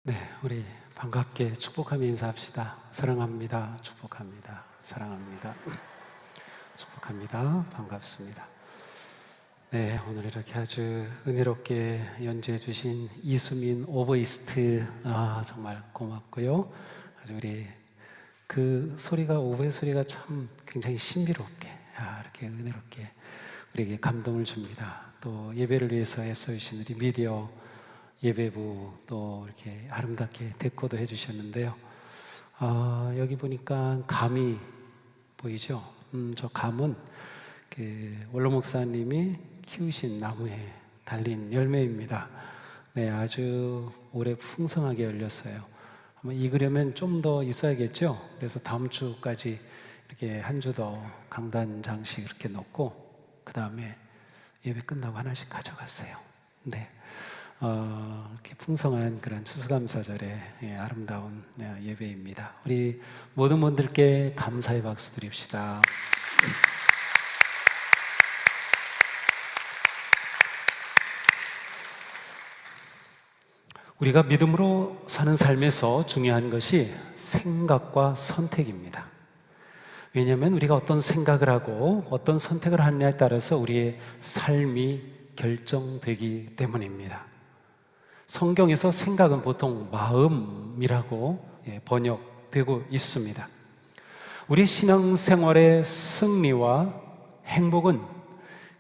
네, 우리 반갑게 축복하며 인사합시다. 사랑합니다. 축복합니다. 사랑합니다. 축복합니다. 반갑습니다. 네, 오늘 이렇게 아주 은혜롭게 연주해 주신 이수민 오보이스트, 정말 고맙고요. 아주 우리 그 소리가, 오보의 소리가 참 굉장히 신비롭게, 이렇게 은혜롭게 우리에게 감동을 줍니다. 또 예배를 위해서 애써주신 우리 미디어 예배부 또 이렇게 아름답게 데코도 해주셨는데요. 여기 보니까 감이 보이죠? 저 감은 그 원로 목사님이 키우신 나무에 달린 열매입니다. 네, 아주 오래 풍성하게 열렸어요. 아마 익으려면 좀 더 있어야겠죠? 그래서 다음 주까지 이렇게 한 주 더 강단장식 이렇게 넣고 그 다음에 예배 끝나고 하나씩 가져갔어요. 네. 이렇게 풍성한 그런 추수감사절의 아름다운 예배입니다. 우리 모든 분들께 감사의 박수 드립시다. 우리가 믿음으로 사는 삶에서 중요한 것이 생각과 선택입니다. 왜냐하면 우리가 어떤 생각을 하고 어떤 선택을 하느냐에 따라서 우리의 삶이 결정되기 때문입니다. 성경에서 생각은 보통 마음이라고 번역되고 있습니다. 우리 신앙생활의 승리와 행복은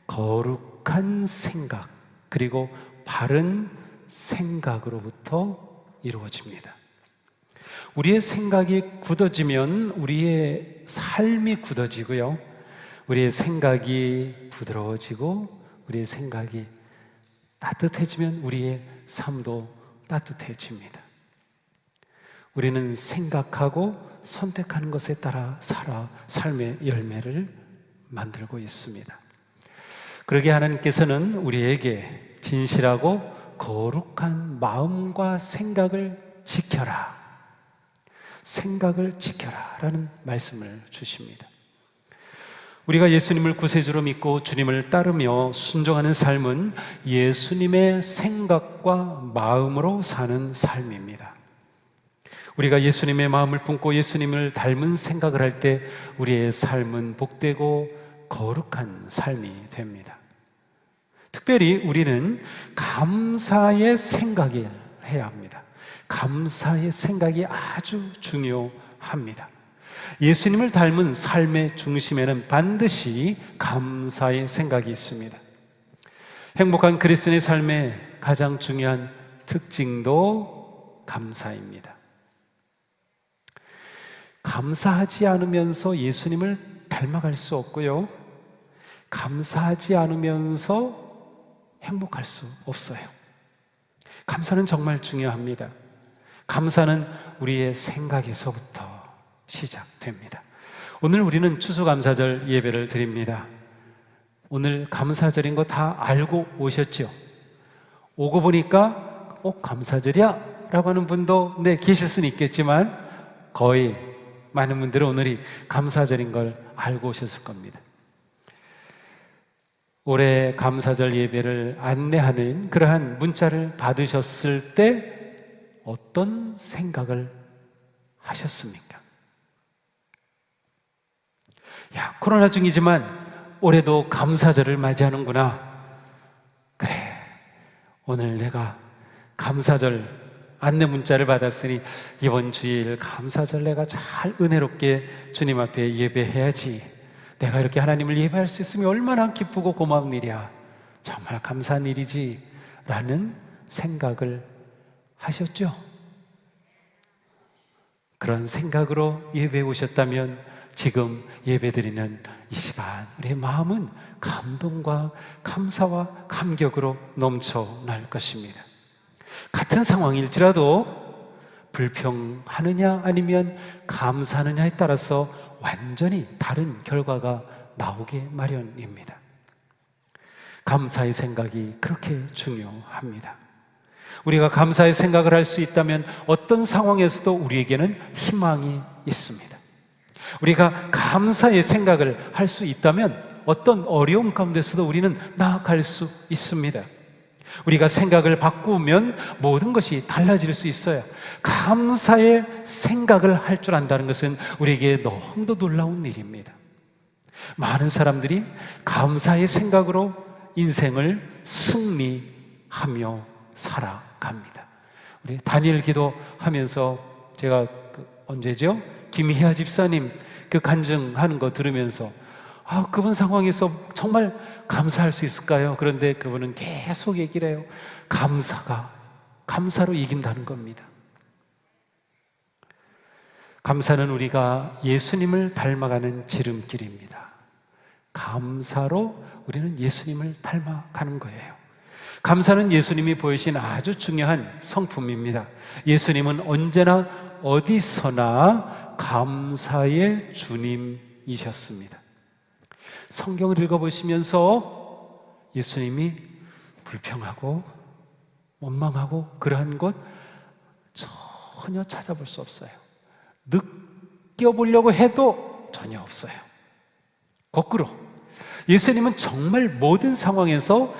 거룩한 생각 그리고 바른 생각으로부터 이루어집니다. 우리의 생각이 굳어지면 우리의 삶이 굳어지고요, 우리의 생각이 부드러워지고 우리의 생각이 따뜻해지면 우리의 삶도 따뜻해집니다. 우리는 생각하고 선택하는 것에 따라 살아 삶의 열매를 만들고 있습니다. 그러게 하나님께서는 우리에게 진실하고 거룩한 마음과 생각을 지켜라, 생각을 지켜라 라는 말씀을 주십니다. 우리가 예수님을 구세주로 믿고 주님을 따르며 순종하는 삶은 예수님의 생각과 마음으로 사는 삶입니다. 우리가 예수님의 마음을 품고 예수님을 닮은 생각을 할 때 우리의 삶은 복되고 거룩한 삶이 됩니다. 특별히 우리는 감사의 생각을 해야 합니다. 감사의 생각이 아주 중요합니다. 예수님을 닮은 삶의 중심에는 반드시 감사의 생각이 있습니다. 행복한 그리스도인의 삶의 가장 중요한 특징도 감사입니다. 감사하지 않으면서 예수님을 닮아갈 수 없고요, 감사하지 않으면서 행복할 수 없어요. 감사는 정말 중요합니다. 감사는 우리의 생각에서부터 시작됩니다. 오늘 우리는 추수감사절 예배를 드립니다. 오늘 감사절인 거 다 알고 오셨죠? 오고 보니까 감사절이야? 라고 하는 분도 계실 수는 있겠지만 거의 많은 분들은 오늘이 감사절인 걸 알고 오셨을 겁니다. 올해 감사절 예배를 안내하는 그러한 문자를 받으셨을 때 어떤 생각을 하셨습니까? 코로나 중이지만 올해도 감사절을 맞이하는구나. 그래, 오늘 내가 감사절 안내 문자를 받았으니 이번 주일 감사절 내가 잘 은혜롭게 주님 앞에 예배해야지. 내가 이렇게 하나님을 예배할 수 있으면 얼마나 기쁘고 고마운 일이야. 정말 감사한 일이지 라는 생각을 하셨죠? 그런 생각으로 예배에 오셨다면 지금 예배드리는 이 시간 우리의 마음은 감동과 감사와 감격으로 넘쳐날 것입니다. 같은 상황일지라도 불평하느냐 아니면 감사하느냐에 따라서 완전히 다른 결과가 나오게 마련입니다. 감사의 생각이 그렇게 중요합니다. 우리가 감사의 생각을 할 수 있다면 어떤 상황에서도 우리에게는 희망이 있습니다. 우리가 감사의 생각을 할 수 있다면 어떤 어려움 가운데서도 우리는 나아갈 수 있습니다. 우리가 생각을 바꾸면 모든 것이 달라질 수 있어요. 감사의 생각을 할 줄 안다는 것은 우리에게 너무도 놀라운 일입니다. 많은 사람들이 감사의 생각으로 인생을 승리하며 살아갑니다. 우리 다니엘 기도하면서 제가 언제죠? 김희아 집사님 그 간증하는 거 들으면서 그분 상황에서 정말 감사할 수 있을까요? 그런데 그분은 계속 얘기를 해요. 감사로 이긴다는 겁니다. 감사는 우리가 예수님을 닮아가는 지름길입니다. 감사로 우리는 예수님을 닮아가는 거예요. 감사는 예수님이 보이신 아주 중요한 성품입니다. 예수님은 언제나 어디서나 감사의 주님이셨습니다. 성경을 읽어보시면서 예수님이 불평하고 원망하고 그러한 것 전혀 찾아볼 수 없어요. 느껴보려고 해도 전혀 없어요. 거꾸로 예수님은 정말 모든 상황에서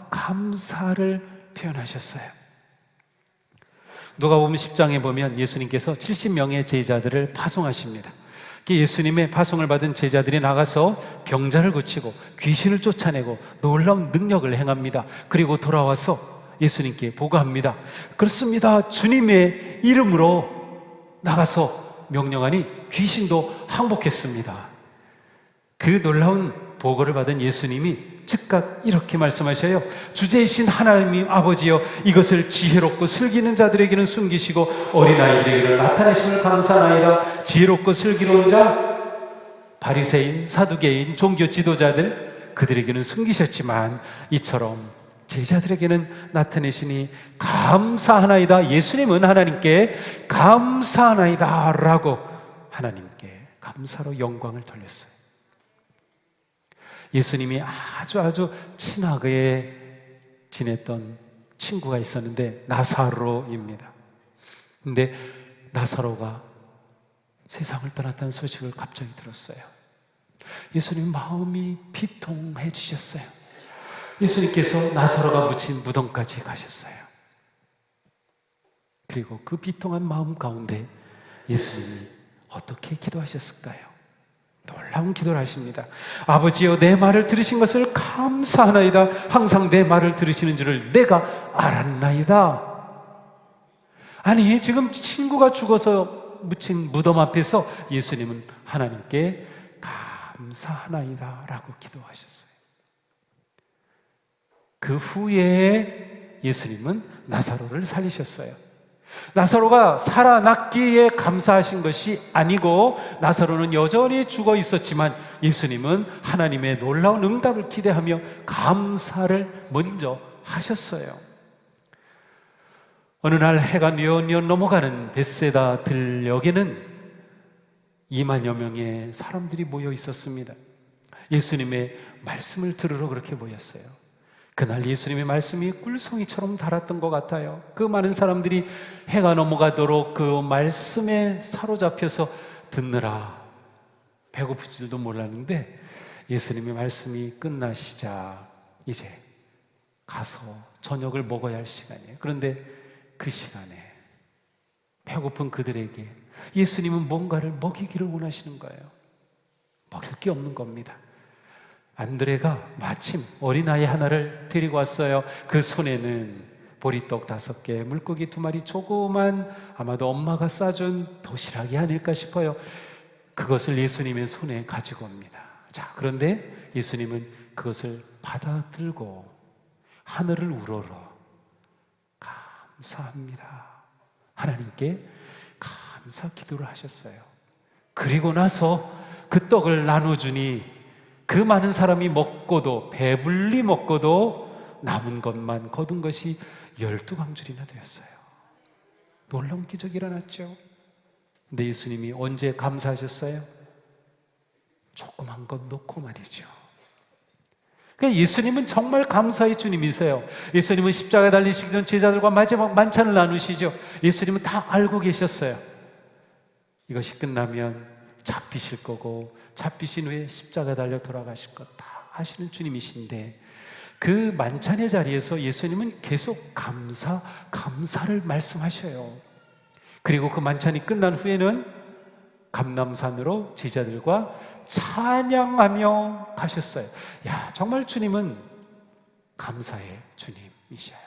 감사를 표현하셨어요. 누가복음 10장에 보면 예수님께서 70명의 제자들을 파송하십니다. 예수님의 파송을 받은 제자들이 나가서 병자를 고치고 귀신을 쫓아내고 놀라운 능력을 행합니다. 그리고 돌아와서 예수님께 보고합니다. 그렇습니다. 주님의 이름으로 나가서 명령하니 귀신도 항복했습니다. 그 놀라운 보고를 받은 예수님이 즉각 이렇게 말씀하셔요. 주제이신 하나님 아버지여, 이것을 지혜롭고 슬기는 자들에게는 숨기시고 어린아이들에게는 나타내심을 감사하나이다. 지혜롭고 슬기로운 자, 바리새인, 사두개인, 종교 지도자들, 그들에게는 숨기셨지만 이처럼 제자들에게는 나타내시니 감사하나이다. 예수님은 하나님께 감사하나이다 라고 하나님께 감사로 영광을 돌렸어요. 예수님이 아주 친하게 지냈던 친구가 있었는데 나사로입니다. 근데 나사로가 세상을 떠났다는 소식을 갑자기 들었어요. 예수님 마음이 비통해지셨어요. 예수님께서 나사로가 묻힌 무덤까지 가셨어요. 그리고 그 비통한 마음 가운데 예수님이 어떻게 기도하셨을까요? 놀라운 기도를 하십니다. 아버지여, 내 말을 들으신 것을 감사하나이다. 항상 내 말을 들으시는 줄을 내가 알았나이다. 아니, 지금 친구가 죽어서 묻힌 무덤 앞에서 예수님은 하나님께 감사하나이다 라고 기도하셨어요. 그 후에 예수님은 나사로를 살리셨어요. 나사로가 살아났기에 감사하신 것이 아니고 나사로는 여전히 죽어 있었지만 예수님은 하나님의 놀라운 응답을 기대하며 감사를 먼저 하셨어요. 어느 날 해가 뉘엿뉘엿 넘어가는 벳세다 들녘에는 2만여 명의 사람들이 모여 있었습니다. 예수님의 말씀을 들으러 그렇게 모였어요. 그날 예수님의 말씀이 꿀송이처럼 달았던 것 같아요. 그 많은 사람들이 해가 넘어가도록 그 말씀에 사로잡혀서 듣느라 배고픈 줄도 몰랐는데 예수님의 말씀이 끝나시자 이제 가서 저녁을 먹어야 할 시간이에요. 그런데 그 시간에 배고픈 그들에게 예수님은 뭔가를 먹이기를 원하시는 거예요. 먹일 게 없는 겁니다. 안드레가 마침 어린아이 하나를 데리고 왔어요. 그 손에는 보리떡 5개, 물고기 2마리, 조그만 아마도 엄마가 싸준 도시락이 아닐까 싶어요. 그것을 예수님의 손에 가지고 옵니다. 자, 그런데 예수님은 그것을 받아 들고 하늘을 우러러 감사합니다. 하나님께 감사 기도를 하셨어요. 그리고 나서 그 떡을 나눠주니 그 많은 사람이 먹고도 배불리 먹고도 남은 것만 거둔 것이 12광줄이나 되었어요. 놀라운 기적이 일어났죠. 근데 예수님이 언제 감사하셨어요? 조그만 것 놓고 말이죠. 그러니까 예수님은 정말 감사의 주님이세요. 예수님은 십자가에 달리시기 전 제자들과 마지막 만찬을 나누시죠. 예수님은 다 알고 계셨어요. 이것이 끝나면 잡히실 거고 잡히신 후에 십자가에 달려 돌아가실 것 다 아시는 주님이신데 그 만찬의 자리에서 예수님은 계속 감사를 말씀하셔요. 그리고 그 만찬이 끝난 후에는 감람산으로 제자들과 찬양하며 가셨어요. 야, 정말 주님은 감사의 주님이셔요.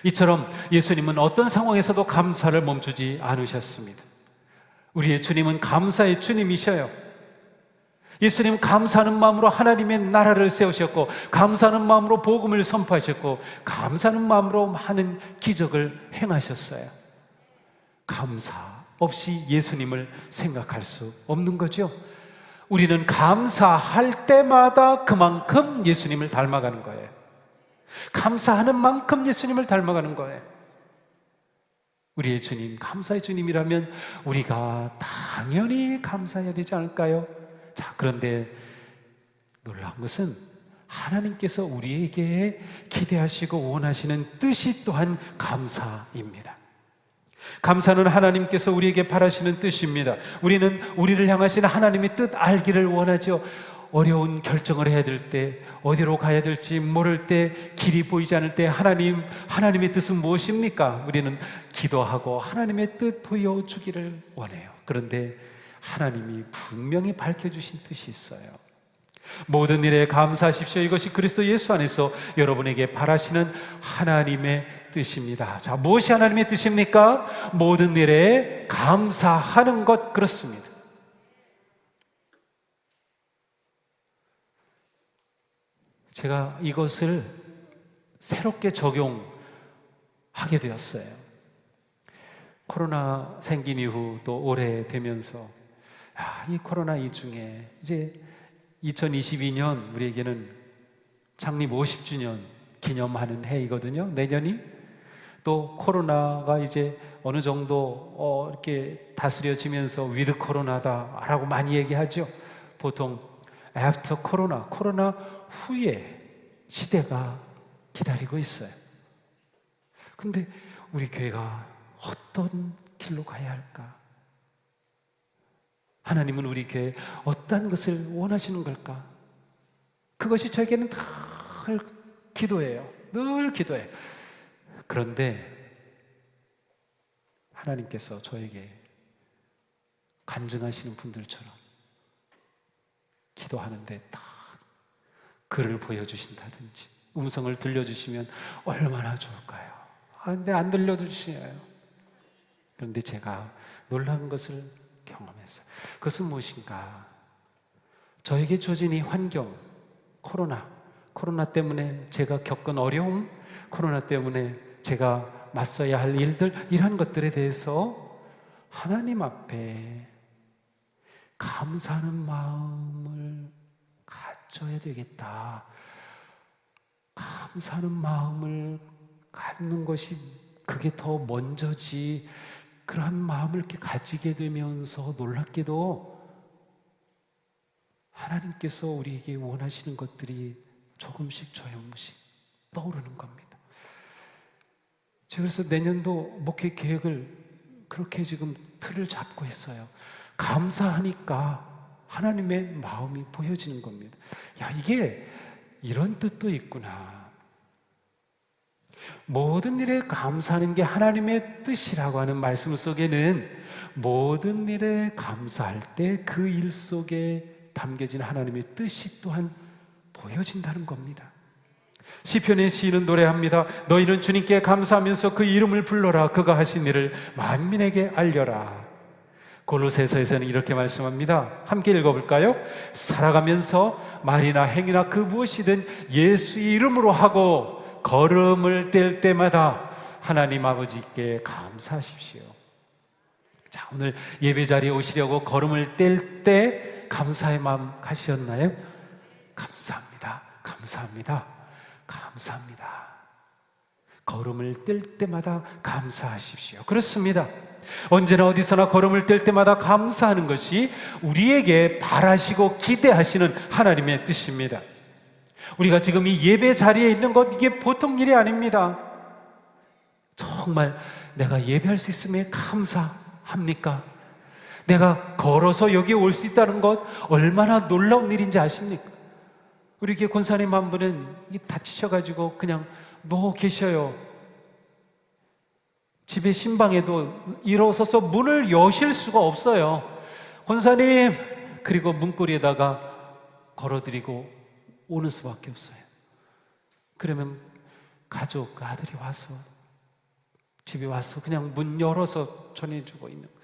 이처럼 예수님은 어떤 상황에서도 감사를 멈추지 않으셨습니다. 우리의 주님은 감사의 주님이셔요. 예수님 감사하는 마음으로 하나님의 나라를 세우셨고, 감사하는 마음으로 복음을 선포하셨고, 감사하는 마음으로 많은 기적을 행하셨어요. 감사 없이 예수님을 생각할 수 없는 거죠. 우리는 감사할 때마다 그만큼 예수님을 닮아가는 거예요. 감사하는 만큼 예수님을 닮아가는 거예요. 우리의 주님, 감사의 주님이라면 우리가 당연히 감사해야 되지 않을까요? 자, 그런데 놀라운 것은 하나님께서 우리에게 기대하시고 원하시는 뜻이 또한 감사입니다. 감사는 하나님께서 우리에게 바라시는 뜻입니다. 우리는 우리를 향하신 하나님의 뜻 알기를 원하죠. 어려운 결정을 해야 될 때, 어디로 가야 될지 모를 때, 길이 보이지 않을 때 하나님의 뜻은 무엇입니까? 우리는 기도하고 하나님의 뜻 보여주기를 원해요. 그런데 하나님이 분명히 밝혀주신 뜻이 있어요. 모든 일에 감사하십시오. 이것이 그리스도 예수 안에서 여러분에게 바라시는 하나님의 뜻입니다. 자, 무엇이 하나님의 뜻입니까? 모든 일에 감사하는 것, 그렇습니다. 제가 이것을 새롭게 적용하게 되었어요. 코로나 생긴 이후 또 올해 되면서 이 코로나 이 중에 이제 2022년 우리에게는 창립 50주년 기념하는 해이거든요. 내년이 또 코로나가 이제 어느 정도 이렇게 다스려지면서 위드 코로나다라고 많이 얘기하죠. 보통 애프터 코로나 후에 시대가 기다리고 있어요. 근데 우리 교회가 어떤 길로 가야 할까? 하나님은 우리 교회에 어떤 것을 원하시는 걸까? 그것이 저에게는 늘 기도예요. 늘 기도해요. 그런데 하나님께서 저에게 간증하시는 분들처럼 기도하는데 딱 글을 보여주신다든지 음성을 들려주시면 얼마나 좋을까요? 근데 안 들려주시나요? 그런데 제가 놀라운 것을 경험했어요. 그것은 무엇인가? 저에게 주어진 이 환경, 코로나 때문에 제가 겪은 어려움, 코로나 때문에 제가 맞서야 할 일들, 이런 것들에 대해서 하나님 앞에 감사하는 마음을 가져야 되겠다. 감사하는 마음을 갖는 것이 그게 더 먼저지. 그러한 마음을 이렇게 가지게 되면서 놀랍게도 하나님께서 우리에게 원하시는 것들이 조금씩 떠오르는 겁니다. 제가 그래서 내년도 목회 계획을 그렇게 지금 틀을 잡고 있어요. 감사하니까 하나님의 마음이 보여지는 겁니다. 야, 이게 이런 뜻도 있구나. 모든 일에 감사하는 게 하나님의 뜻이라고 하는 말씀 속에는 모든 일에 감사할 때 그 일 속에 담겨진 하나님의 뜻이 또한 보여진다는 겁니다. 시편의 시인은 노래합니다. 너희는 주님께 감사하면서 그 이름을 불러라. 그가 하신 일을 만민에게 알려라. 골로새서에서는 이렇게 말씀합니다. 함께 읽어볼까요? 살아가면서 말이나 행위나 그 무엇이든 예수 이름으로 하고 걸음을 뗄 때마다 하나님 아버지께 감사하십시오. 자, 오늘 예배 자리에 오시려고 걸음을 뗄 때 감사의 마음 가셨나요? 감사합니다. 감사합니다. 감사합니다. 걸음을 뗄 때마다 감사하십시오. 그렇습니다. 언제나 어디서나 걸음을 뗄 때마다 감사하는 것이 우리에게 바라시고 기대하시는 하나님의 뜻입니다. 우리가 지금 이 예배 자리에 있는 것, 이게 보통 일이 아닙니다. 정말 내가 예배할 수 있음에 감사합니까? 내가 걸어서 여기 올 수 있다는 것 얼마나 놀라운 일인지 아십니까? 우리 교회 권사님 한 분은 다치셔가지고 그냥 누워 계셔요. 집에 신방에도 일어서서 문을 여실 수가 없어요. 권사님, 그리고 문고리에다가 걸어드리고 오는 수밖에 없어요. 그러면 가족, 아들이 와서 집에 와서 그냥 문 열어서 전해주고 있는 거예요.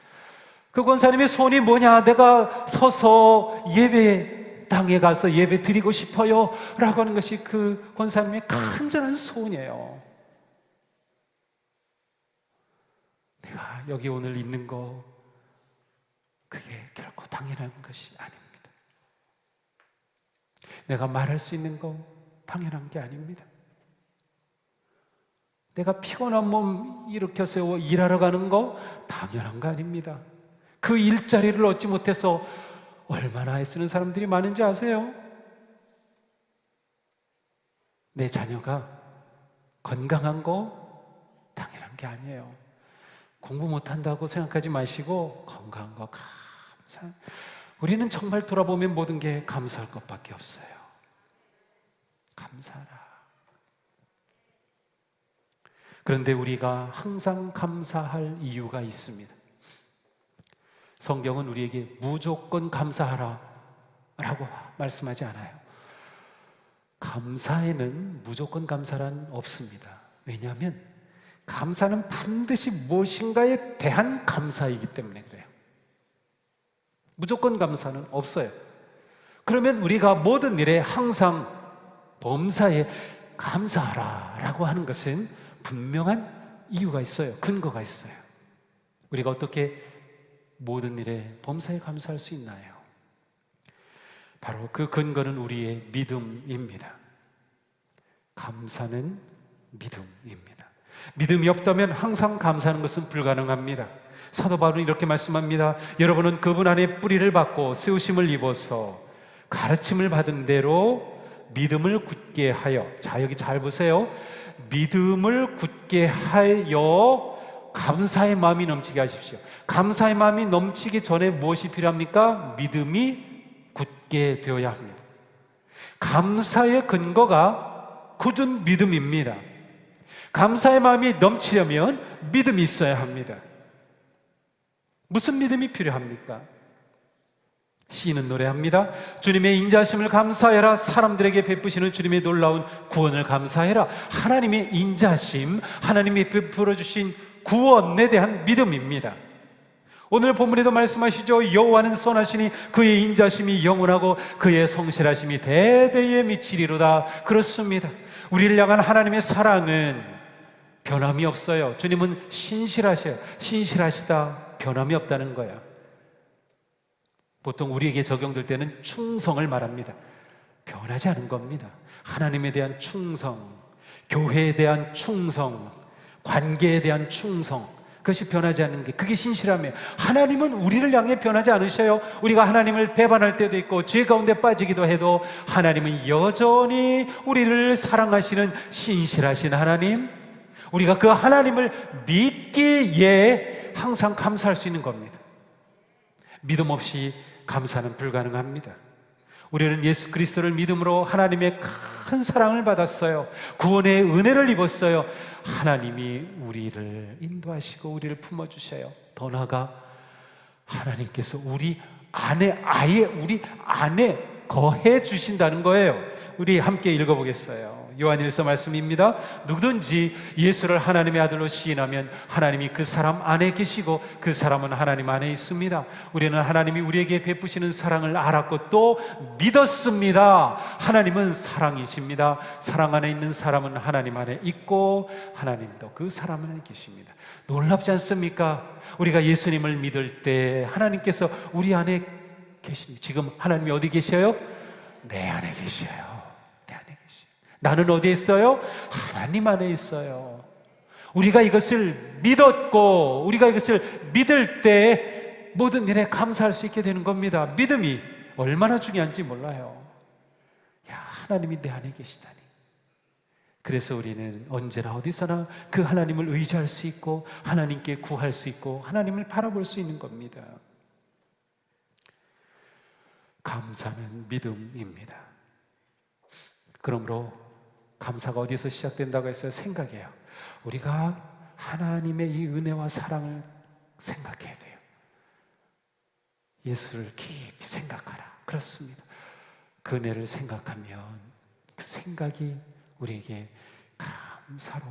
그 권사님의 소원이 뭐냐? 내가 서서 예배당에 가서 예배 드리고 싶어요 라고 하는 것이 그 권사님의 간절한 소원이에요. 내가 여기 오늘 있는 거 그게 결코 당연한 것이 아닙니다. 내가 말할 수 있는 거 당연한 게 아닙니다. 내가 피곤한 몸 일으켜 세워 일하러 가는 거 당연한 거 아닙니다. 그 일자리를 얻지 못해서 얼마나 애쓰는 사람들이 많은지 아세요? 내 자녀가 건강한 거 당연한 게 아니에요. 공부 못한다고 생각하지 마시고 건강한 거 감사. 우리는 정말 돌아보면 모든 게 감사할 것밖에 없어요. 감사하라. 그런데 우리가 항상 감사할 이유가 있습니다. 성경은 우리에게 무조건 감사하라 라고 말씀하지 않아요. 감사에는 무조건 감사란 없습니다. 왜냐하면 감사는 반드시 무엇인가에 대한 감사이기 때문에 그래요. 무조건 감사는 없어요. 그러면 우리가 모든 일에 항상 범사에 감사하라 라고 하는 것은 분명한 이유가 있어요. 근거가 있어요. 우리가 어떻게 모든 일에 범사에 감사할 수 있나요? 바로 그 근거는 우리의 믿음입니다. 감사는 믿음입니다. 믿음이 없다면 항상 감사하는 것은 불가능합니다. 사도 바울은 이렇게 말씀합니다. 여러분은 그분 안에 뿌리를 받고 세우심을 입어서 가르침을 받은 대로 믿음을 굳게 하여, 자 여기 잘 보세요. 믿음을 굳게 하여 감사의 마음이 넘치게 하십시오. 감사의 마음이 넘치기 전에 무엇이 필요합니까? 믿음이 굳게 되어야 합니다. 감사의 근거가 굳은 믿음입니다. 감사의 마음이 넘치려면 믿음이 있어야 합니다. 무슨 믿음이 필요합니까? 시인은 노래합니다. 주님의 인자하심을 감사해라. 사람들에게 베푸시는 주님의 놀라운 구원을 감사해라. 하나님의 인자하심, 하나님이 베풀어 주신 구원에 대한 믿음입니다. 오늘 본문에도 말씀하시죠. 여호와는 선하시니 그의 인자심이 영원하고 그의 성실하심이 대대에 미치리로다. 그렇습니다. 우리를 향한 하나님의 사랑은 변함이 없어요. 주님은 신실하셔요. 신실하시다, 변함이 없다는 거예요. 보통 우리에게 적용될 때는 충성을 말합니다. 변하지 않은 겁니다. 하나님에 대한 충성, 교회에 대한 충성, 관계에 대한 충성, 그것이 변하지 않는 게 그게 신실함이에요. 하나님은 우리를 향해 변하지 않으셔요. 우리가 하나님을 배반할 때도 있고 죄 가운데 빠지기도 해도 하나님은 여전히 우리를 사랑하시는 신실하신 하나님, 우리가 그 하나님을 믿기에 항상 감사할 수 있는 겁니다. 믿음 없이 감사는 불가능합니다. 우리는 예수 그리스도를 믿음으로 하나님의 큰 사랑을 받았어요. 구원의 은혜를 입었어요. 하나님이 우리를 인도하시고 우리를 품어주셔요. 더 나아가 하나님께서 우리 안에, 아예 우리 안에 거해 주신다는 거예요. 우리 함께 읽어보겠어요. 요한일서 말씀입니다. 누구든지 예수를 하나님의 아들로 시인하면 하나님이 그 사람 안에 계시고 그 사람은 하나님 안에 있습니다. 우리는 하나님이 우리에게 베푸시는 사랑을 알았고 또 믿었습니다. 하나님은 사랑이십니다. 사랑 안에 있는 사람은 하나님 안에 있고 하나님도 그 사람 안에 계십니다. 놀랍지 않습니까? 우리가 예수님을 믿을 때 하나님께서 우리 안에 계십니다. 지금 하나님이 어디 계셔요? 내 안에 계셔요. 나는 어디에 있어요? 하나님 안에 있어요. 우리가 이것을 믿었고 우리가 이것을 믿을 때 모든 일에 감사할 수 있게 되는 겁니다. 믿음이 얼마나 중요한지 몰라요. 야, 하나님이 내 안에 계시다니. 그래서 우리는 언제나 어디서나 그 하나님을 의지할 수 있고 하나님께 구할 수 있고 하나님을 바라볼 수 있는 겁니다. 감사는 믿음입니다. 그러므로 감사가 어디서 시작된다고 했어요? 생각이에요. 우리가 하나님의 이 은혜와 사랑을 생각해야 돼요. 예수를 깊이 생각하라. 그렇습니다. 그 은혜를 생각하면 그 생각이 우리에게 감사로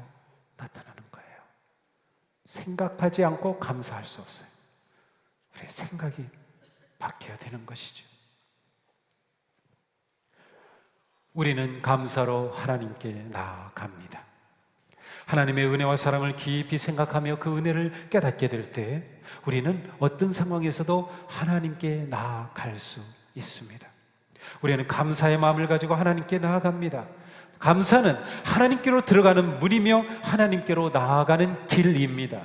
나타나는 거예요. 생각하지 않고 감사할 수 없어요. 우리의 생각이 바뀌어야 되는 것이죠. 우리는 감사로 하나님께 나아갑니다. 하나님의 은혜와 사랑을 깊이 생각하며 그 은혜를 깨닫게 될 때 우리는 어떤 상황에서도 하나님께 나아갈 수 있습니다. 우리는 감사의 마음을 가지고 하나님께 나아갑니다. 감사는 하나님께로 들어가는 문이며 하나님께로 나아가는 길입니다.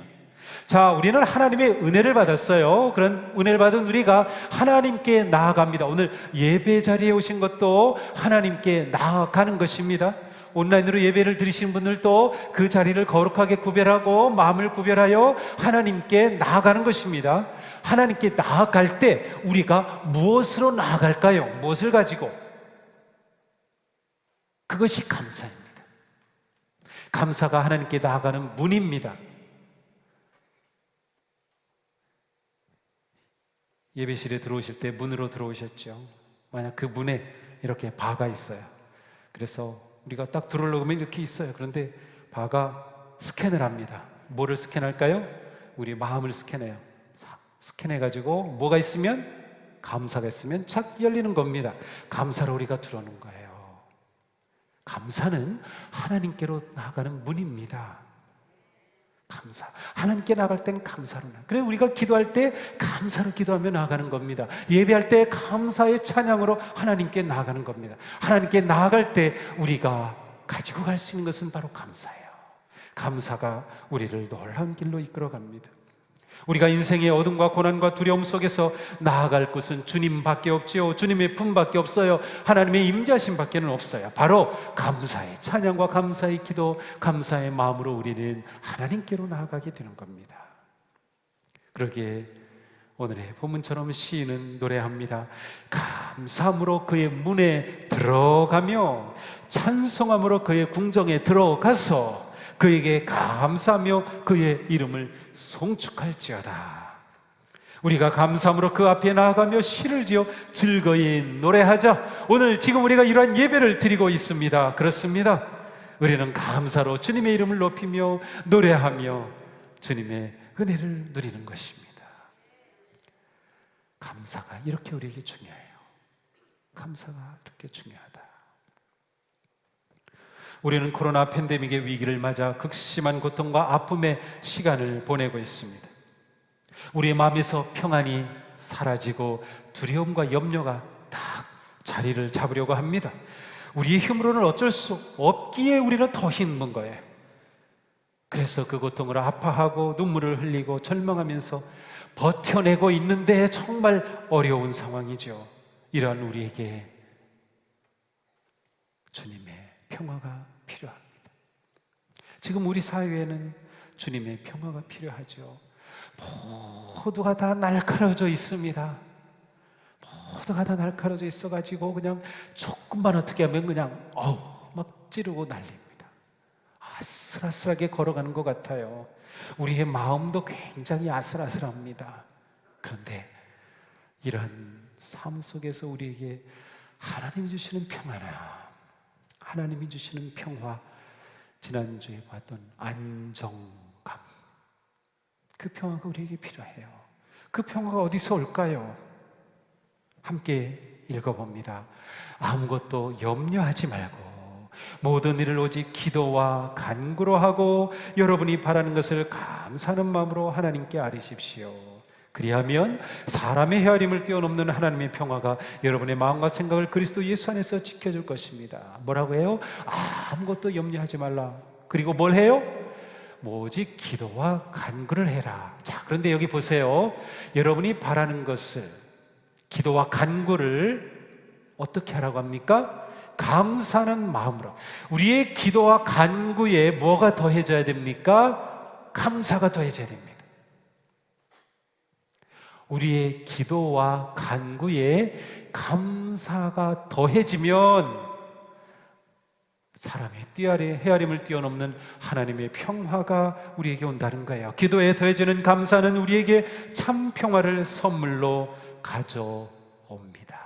자, 우리는 하나님의 은혜를 받았어요. 그런 은혜를 받은 우리가 하나님께 나아갑니다. 오늘 예배 자리에 오신 것도 하나님께 나아가는 것입니다. 온라인으로 예배를 드리시는 분들도 그 자리를 거룩하게 구별하고 마음을 구별하여 하나님께 나아가는 것입니다. 하나님께 나아갈 때 우리가 무엇으로 나아갈까요? 무엇을 가지고? 그것이 감사입니다. 감사가 하나님께 나아가는 문입니다. 예배실에 들어오실 때 문으로 들어오셨죠. 만약 그 문에 이렇게 바가 있어요. 그래서 우리가 딱 들어오려고 하면 이렇게 있어요. 그런데 바가 스캔을 합니다. 뭐를 스캔할까요? 우리 마음을 스캔해요. 스캔해가지고 뭐가 있으면, 감사가 있으면 착 열리는 겁니다. 감사로 우리가 들어오는 거예요. 감사는 하나님께로 나아가는 문입니다. 감사. 하나님께 나아갈 때는 감사로 나아가요. 그래서 우리가 기도할 때 감사로 기도하며 나아가는 겁니다. 예배할 때 감사의 찬양으로 하나님께 나아가는 겁니다. 하나님께 나아갈 때 우리가 가지고 갈 수 있는 것은 바로 감사예요. 감사가 우리를 놀라운 길로 이끌어갑니다. 우리가 인생의 어둠과 고난과 두려움 속에서 나아갈 곳은 주님밖에 없지요. 주님의 품밖에 없어요. 하나님의 임재하심밖에는 없어요. 바로 감사의 찬양과 감사의 기도, 감사의 마음으로 우리는 하나님께로 나아가게 되는 겁니다. 그러기에 오늘의 본문처럼 시인은 노래합니다. 감사함으로 그의 문에 들어가며 찬송함으로 그의 궁정에 들어가서 그에게 감사하며 그의 이름을 송축할지어다. 우리가 감사함으로 그 앞에 나아가며 시를 지어 즐거이 노래하자. 오늘 지금 우리가 이러한 예배를 드리고 있습니다. 그렇습니다. 우리는 감사로 주님의 이름을 높이며 노래하며 주님의 은혜를 누리는 것입니다. 감사가 이렇게 우리에게 중요해요. 감사가 이렇게 중요하다. 우리는 코로나 팬데믹의 위기를 맞아 극심한 고통과 아픔의 시간을 보내고 있습니다. 우리의 마음에서 평안이 사라지고 두려움과 염려가 딱 자리를 잡으려고 합니다. 우리의 힘으로는 어쩔 수 없기에 우리는 더 힘든 거예요. 그래서 그 고통을 아파하고 눈물을 흘리고 절망하면서 버텨내고 있는데 정말 어려운 상황이죠. 이러한 우리에게 주님의 평화가 필요합니다. 지금 우리 사회에는 주님의 평화가 필요하죠. 모두가 다 날카로워져 있습니다. 모두가 다 날카로워져 있어가지고 그냥 조금만 어떻게 하면 그냥 막 찌르고 난립니다. 아슬아슬하게 걸어가는 것 같아요. 우리의 마음도 굉장히 아슬아슬합니다. 그런데 이런 삶 속에서 우리에게 하나님이 주시는 평화나 하나님이 주시는 평화, 지난주에 봤던 안정감, 그 평화가 우리에게 필요해요. 그 평화가 어디서 올까요? 함께 읽어봅니다. 아무것도 염려하지 말고 모든 일을 오직 기도와 간구로 하고 여러분이 바라는 것을 감사하는 마음으로 하나님께 아뢰십시오. 그리하면 사람의 헤아림을 뛰어넘는 하나님의 평화가 여러분의 마음과 생각을 그리스도 예수 안에서 지켜줄 것입니다. 뭐라고 해요? 아무것도 염려하지 말라. 그리고 뭘 해요? 오직 기도와 간구를 해라. 자, 그런데 여기 보세요. 여러분이 바라는 것을, 기도와 간구를 어떻게 하라고 합니까? 감사하는 마음으로. 우리의 기도와 간구에 뭐가 더해져야 됩니까? 감사가 더해져야 됩니다. 우리의 기도와 간구에 감사가 더해지면 사람의 헤아림을 뛰어넘는 하나님의 평화가 우리에게 온다는 거예요. 기도에 더해지는 감사는 우리에게 참 평화를 선물로 가져옵니다.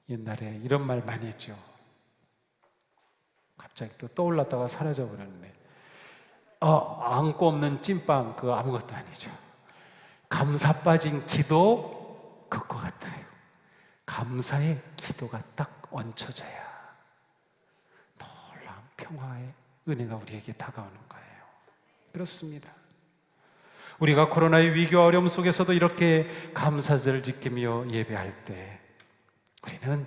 옛날에 이런 말 많이 했죠. 갑자기 또 떠올랐다가 사라져버렸네. 안고 없는 찐빵 그거 아무것도 아니죠. 감사 빠진 기도 그거 같아요. 감사의 기도가 딱 얹혀져야 놀라운 평화의 은혜가 우리에게 다가오는 거예요. 그렇습니다. 우리가 코로나의 위기와 어려움 속에서도 이렇게 감사절을 지키며 예배할 때 우리는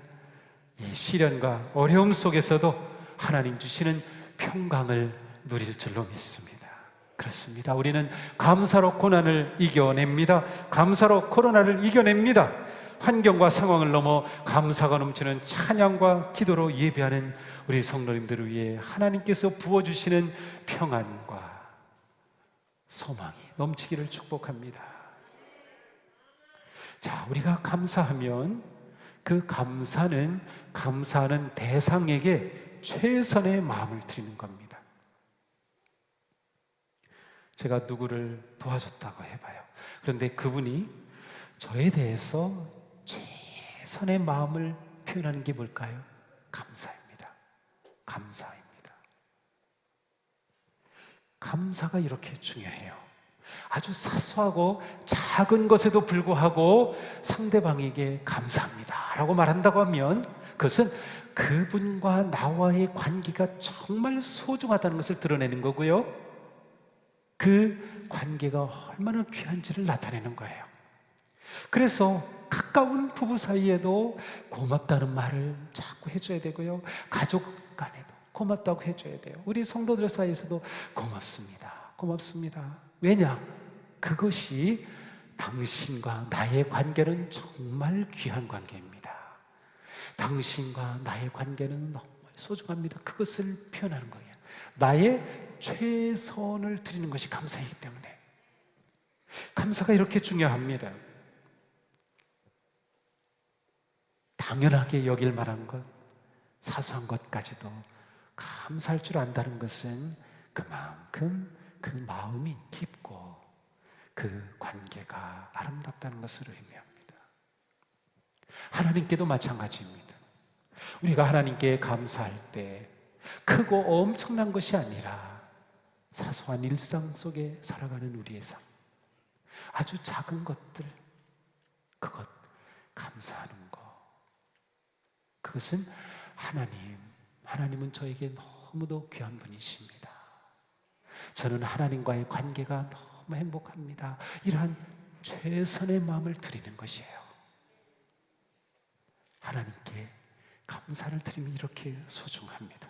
이 시련과 어려움 속에서도 하나님 주시는 평강을 누릴 줄로 믿습니다. 그렇습니다. 우리는 감사로 고난을 이겨냅니다. 감사로 코로나를 이겨냅니다. 환경과 상황을 넘어 감사가 넘치는 찬양과 기도로 예배하는 우리 성도님들을 위해 하나님께서 부어주시는 평안과 소망이 넘치기를 축복합니다. 자, 우리가 감사하면 그 감사는 감사하는 대상에게 최선의 마음을 드리는 겁니다. 제가 누구를 도와줬다고 해봐요. 그런데 그분이 저에 대해서 최선의 마음을 표현하는 게 뭘까요? 감사입니다. 감사입니다. 감사가 이렇게 중요해요. 아주 사소하고 작은 것에도 불구하고 상대방에게 감사합니다 라고 말한다고 하면 그것은 그분과 나와의 관계가 정말 소중하다는 것을 드러내는 거고요, 그 관계가 얼마나 귀한지를 나타내는 거예요. 그래서 가까운 부부 사이에도 고맙다는 말을 자꾸 해줘야 되고요, 가족 간에도 고맙다고 해줘야 돼요. 우리 성도들 사이에서도 고맙습니다, 고맙습니다. 왜냐? 그것이 당신과 나의 관계는 정말 귀한 관계입니다. 당신과 나의 관계는 정말 소중합니다. 그것을 표현하는 거예요. 나의 최선을 드리는 것이 감사이기 때문에. 감사가 이렇게 중요합니다. 당연하게 여길 만한 것, 사소한 것까지도 감사할 줄 안다는 것은 그만큼 그 마음이 깊고 그 관계가 아름답다는 것을 의미합니다. 하나님께도 마찬가지입니다. 우리가 하나님께 감사할 때 크고 엄청난 것이 아니라 사소한 일상 속에 살아가는 우리의 삶, 아주 작은 것들, 그것 감사하는 것, 그것은 하나님은 저에게 너무도 귀한 분이십니다. 저는 하나님과의 관계가 너무 행복합니다. 이러한 최선의 마음을 드리는 것이에요. 하나님께 감사를 드리면 이렇게 소중합니다.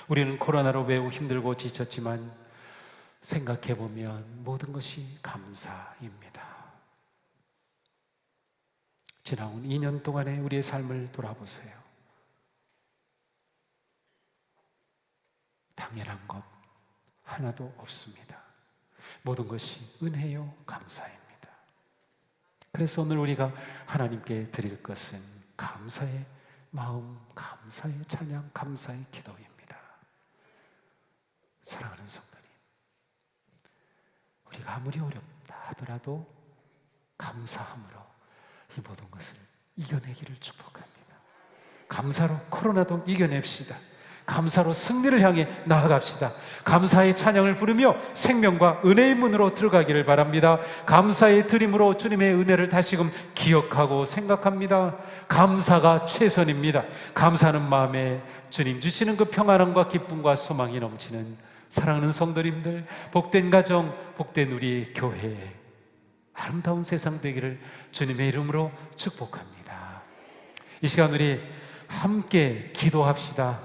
우리는 코로나로 매우 힘들고 지쳤지만 생각해보면 모든 것이 감사입니다. 지나온 2년 동안의 우리의 삶을 돌아보세요. 당연한 것 하나도 없습니다. 모든 것이 은혜요 감사입니다. 그래서 오늘 우리가 하나님께 드릴 것은 감사의 마음, 감사의 찬양, 감사의 기도입니다. 사랑하는 성도님, 우리가 아무리 어렵다 하더라도 감사함으로 이 모든 것을 이겨내기를 축복합니다. 감사로 코로나도 이겨냅시다. 감사로 승리를 향해 나아갑시다. 감사의 찬양을 부르며 생명과 은혜의 문으로 들어가기를 바랍니다. 감사의 드림으로 주님의 은혜를 다시금 기억하고 생각합니다. 감사가 최선입니다. 감사하는 마음에 주님 주시는 그 평안함과 기쁨과 소망이 넘치는 사랑하는 성도님들, 복된 가정, 복된 우리 교회, 아름다운 세상 되기를 주님의 이름으로 축복합니다. 이 시간 우리 함께 기도합시다.